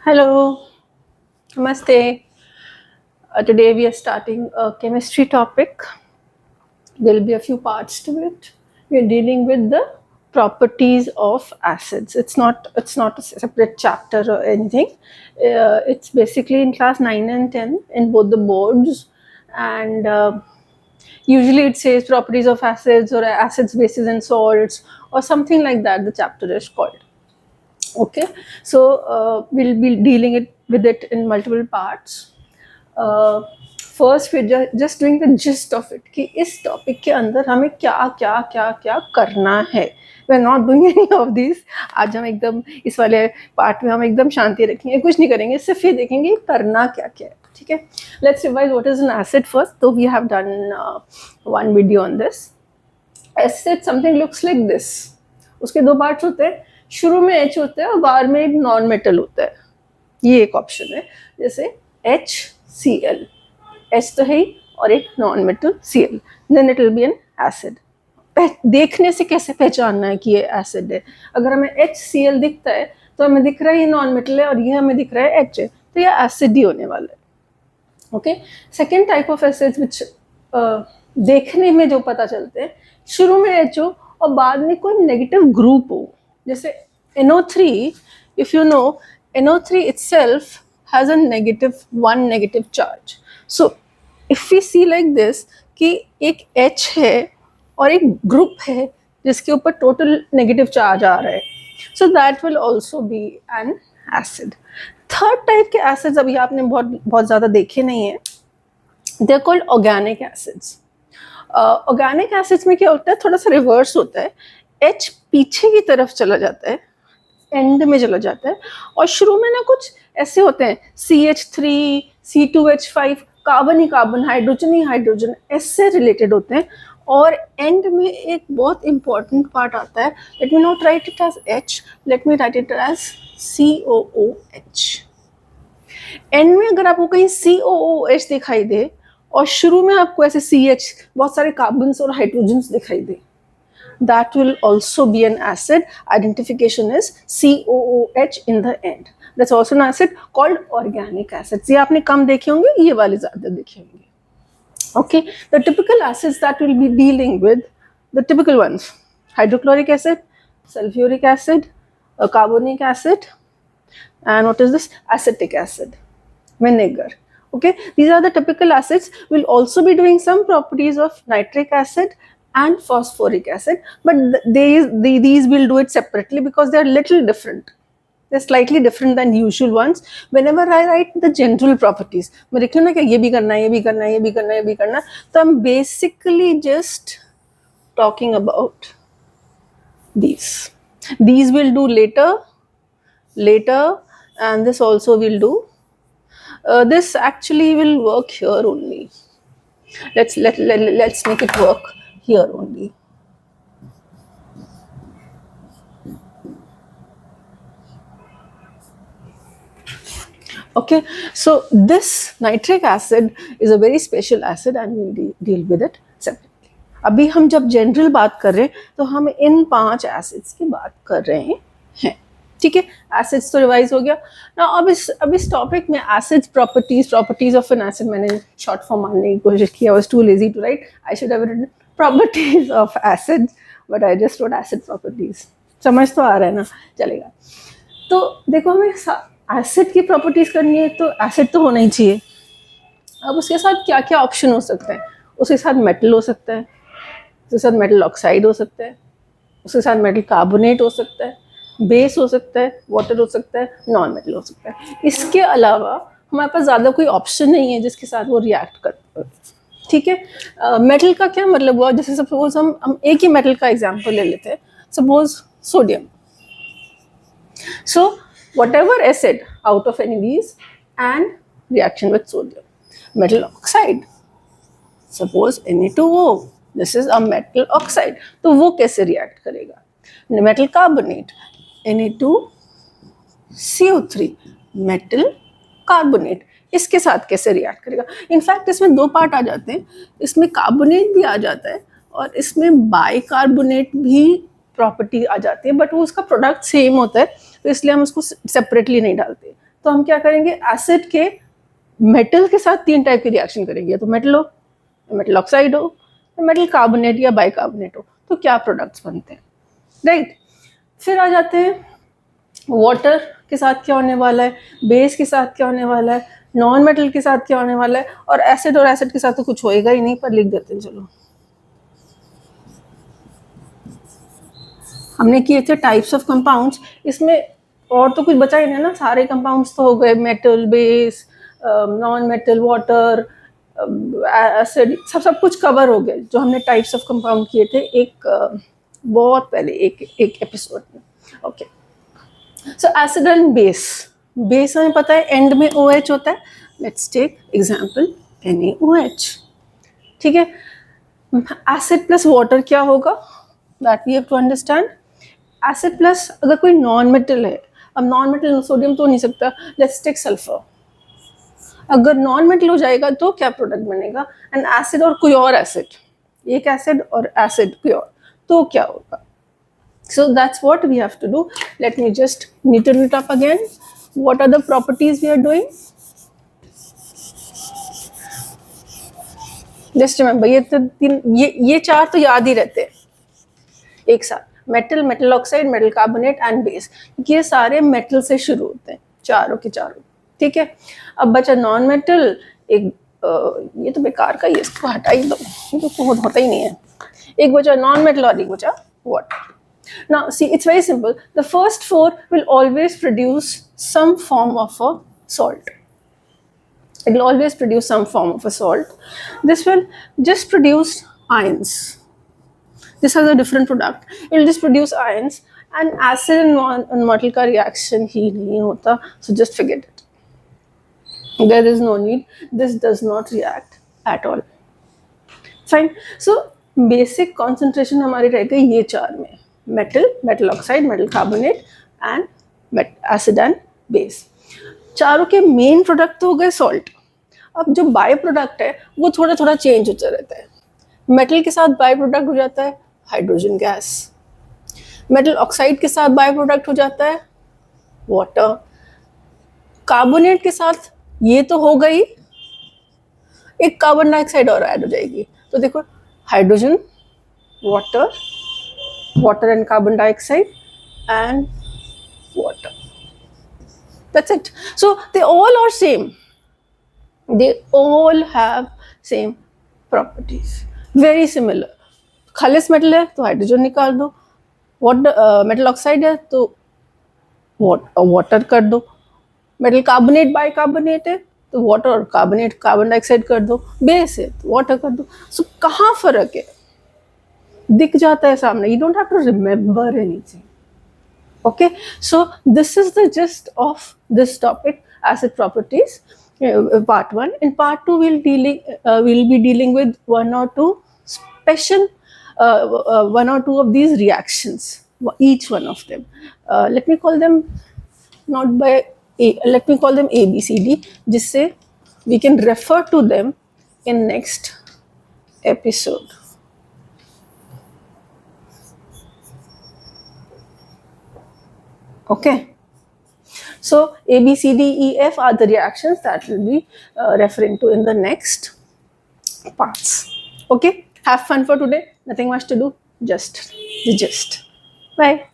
Hello, Namaste. Today we are starting a chemistry topic. There will be a few parts to it. We are dealing with the properties of acids. It's not a separate chapter or anything. It's basically in class 9 and 10 in both the boards, and usually it says properties of acids or acids, bases, and salts or something like that. The chapter is called. Okay, so we'll be dealing with it in multiple parts. First we're just doing the gist of it कि इस topic के अंदर हमें क्या क्या क्या क्या करना है. We are not doing any of this. आज हम एकदम इस वाले पार्ट में हम एकदम शांति रखेंगे, कुछ नहीं करेंगे, सिर्फ ये देखेंगे करना क्या क्या है. ठीक है, let's revise what is an acid first. तो we have done one video on this. Acid something looks like this. उसके दो पार्ट्स होते हैं, शुरू में H होता है और बाद में एक नॉन मेटल होता है. ये एक ऑप्शन है, जैसे HCl. H तो है ही और एक non metal Cl. Then it will be an acid. देखने से कैसे पहचानना है कि ये एसिड है? अगर हमें HCl दिखता है तो हमें दिख रहा है ये नॉन मेटल है और ये हमें दिख रहा है H है, तो ये एसिड ही होने वाला है. Okay, second type of acids विच देखने में जो पता चलते हैं, शुरू में H हो और बाद में कोई नेगेटिव ग्रुप हो. जैसे NO3, if you know, NO3 itself has a one negative charge. So if we see like this कि एक H है और एक ग्रुप है जिसके ऊपर टोटल नेगेटिव चार्ज आ रहा है, so that will also be an acid. Third type के एसिड्स अभी आपने बहुत ज़्यादा देखे नहीं है. they are called organic acids. Organic acids में क्या होता है, थोड़ा सा रिवर्स होता है. H पीछे की तरफ चला जाता है, एंड में चला जाता है, और शुरू में ना कुछ ऐसे होते हैं CH3, C2H5, कार्बन ही कार्बन, हाइड्रोजन ही हाइड्रोजन, ऐसे रिलेटेड होते हैं. और एंड में एक बहुत इंपॉर्टेंट पार्ट आता है. Let me not write it as H, let me write it as COOH. End में अगर आपको कहीं COOH दिखाई दे और शुरू में आपको ऐसे CH, बहुत सारे कार्बन्स और हाइड्रोजन्स दिखाई दे, that will also be an acid. Identification is COOH in the end. That's also an acid called organic acids. ये आपने कम देखे होंगे, ये वाले ज़्यादा देखे होंगे. Okay, the typical acids that we'll be dealing with, the typical ones: hydrochloric acid, sulfuric acid, carbonic acid, and what is this? Acetic acid, vinegar. Okay, these are the typical acids. We'll also be doing some properties of nitric acid and phosphoric acid, but these will do it separately because they are little different. They're slightly different than usual ones. Whenever I write the general properties, मैं लिख लूँ ना कि ये भी करना है, ये भी करना है, ये भी करना है, ये भी करना है, तो I'm basically just talking about these. These will do later, and this also will do. This actually will work here only. Let's make it work here only. Okay, so this nitric acid is a very special acid and we'll deal with it separately. अभी हम जब general बात कर रहे हैं तो हम इन 5 acids की बात कर रहे हैं. ठीक है, एसिड्स तो रिवाइज हो गया ना. अब इस टॉपिक में acids properties of an acid मैंने शॉर्ट फॉर्म मानने की कोशिश की. I was too lazy to write. I should have written properties of acid, but I just wrote acid properties. समझ तो आ रहा है ना, चलेगा. तो देखो, हमें एसिड की प्रॉपर्टीज करनी है तो एसिड तो होना ही चाहिए. अब उसके साथ क्या क्या ऑप्शन हो सकते हैं? उसके साथ मेटल हो सकता है, उसके साथ मेटल ऑक्साइड हो सकता है, उसके साथ मेटल कार्बोनेट हो सकता है, बेस हो सकता है, वाटर हो सकता है, नॉन मेटल हो सकता है. इसके अलावा हमारे पास ज़्यादा कोई ऑप्शन नहीं है जिसके साथ वो रिएक्ट करता है. ठीक है, मेटल का क्या मतलब हुआ? जैसे सपोज हम एक ही मेटल का एग्जांपल ले लेते हैं. Suppose sodium. So whatever acid out of any of these and reaction with sodium. Metal oxide, suppose Na2O, this is a metal oxide, तो वो कैसे react करेगा? Metal carbonate, Na2CO3, metal carbonate, इसके साथ कैसे react करेगा? इनफैक्ट इसमें 2 part आ जाते हैं. इसमें कार्बोनेट भी आ जाता है और इसमें बाइकार्बोनेट भी प्रॉपर्टी आ जाती है, बट वो उसका प्रोडक्ट सेम होता है, तो इसलिए हम उसको सेपरेटली नहीं डालते. तो हम क्या करेंगे, एसिड के मेटल के साथ 3 टाइप की रिएक्शन करेंगे, तो मेटल हो, मेटल ऑक्साइड हो, मेटल कार्बोनेट या बाइकार्बोनेट हो, तो क्या प्रोडक्ट्स बनते हैं, राइट। फिर आ जाते हैं वाटर के साथ क्या होने वाला है, बेस के साथ क्या होने वाला है, नॉन मेटल के साथ क्या होने वाला है, और एसिड के साथ तो कुछ होएगा ही नहीं, पर लिख देते हैं चलो। हमने किए थे टाइप्स ऑफ कंपाउंड्स, इसमें और तो कुछ बचा ही नहीं ना, सारे कंपाउंड्स तो हो गए, metal, base, non metal, water, acid, सब कुछ कवर हो गए जो हमने टाइप्स ऑफ कंपाउंड किए थे एक बहुत पहले एक एपिसोड में। Okay, so acid and base. Base हमें पता है एंड में OH होता है, लेट्स टेक एग्जांपल NaOH, ठीक है। एसिड प्लस वाटर क्या होगा, that we have to understand. Acid plus अगर कोई नॉन मेटल है, अब नॉन मेटल सोडियम तो नहीं सकता, लेट्स टेक सल्फर, अगर नॉन मेटल हो जाएगा तो क्या प्रोडक्ट बनेगा, एंड एसिड और कोई और एसिड, एक एसिड और एसिड कोई और, तो क्या होगा। So that's what we have to do. Let me just neaten it up again. What are the properties we are doing? Just remember, ये 4 तो याद ही रहते हैं एक साथ, metal, metal oxide, metal carbonate and base, क्योंकि ये सारे मेटल से शुरू होते हैं, चारों के चारों, ठीक है। अब बचा नॉन मेटल, एक ये तो बेकार का ही है, इसको हटा ही दो, ये तो होता ही नहीं है। एक बचा नॉन मेटल और एक बचा water. Now, see, it's very simple. The first 4 will always produce some form of a salt. It will always produce some form of a salt. This will just produce ions. This has a different product. It will just produce ions, and acid and metal का reaction ही नहीं होता. So just forget it. There is no need. This does not react at all. Fine. So basic concentration हमारी रह गई ये 4 में, metal, metal oxide, metal carbonate and acid and base. चारों के मेन प्रोडक्ट तो हो गए सॉल्ट। अब जो बाय प्रोडक्ट है वो थोड़ा थोड़ा चेंज होता रहता है। मेटल के साथ बाय प्रोडक्ट हो जाता है हाइड्रोजन गैस, मेटल ऑक्साइड के साथ बाय प्रोडक्ट हो जाता है वाटर, कार्बोनेट के साथ ये तो हो गई, एक कार्बन डाइऑक्साइड और ऐड हो जाएगी, तो देखो hydrogen, water, water and carbon dioxide and water. That's it. So they all are same. They all have same properties. Very similar. खालिस मेटल है तो हाइड्रोजन निकाल दो, मेटल ऑक्साइड है तो वाटर कर दो, मेटल कार्बोनेट बाइकार्बोनेट है तो वाटर और कार्बोनेट कार्बन डाइऑक्साइड कर दो, बेस है तो वाटर कर दो। सो कहाँ फर्क है, दिख जाता है सामने, you don't have to remember anything. Okay, so this is the gist of this topic, acid properties, part 1. In part 2 we'll be dealing with one or two special one or two of these reactions, each one of them. Let me call them not by let me call them ABCD, जिससे we can refer to them in next episode. Okay, so A, B, C, D, E, F are the reactions that we'll be referring to in the next parts. Okay, have fun for today. Nothing much to do, just the gist. Bye.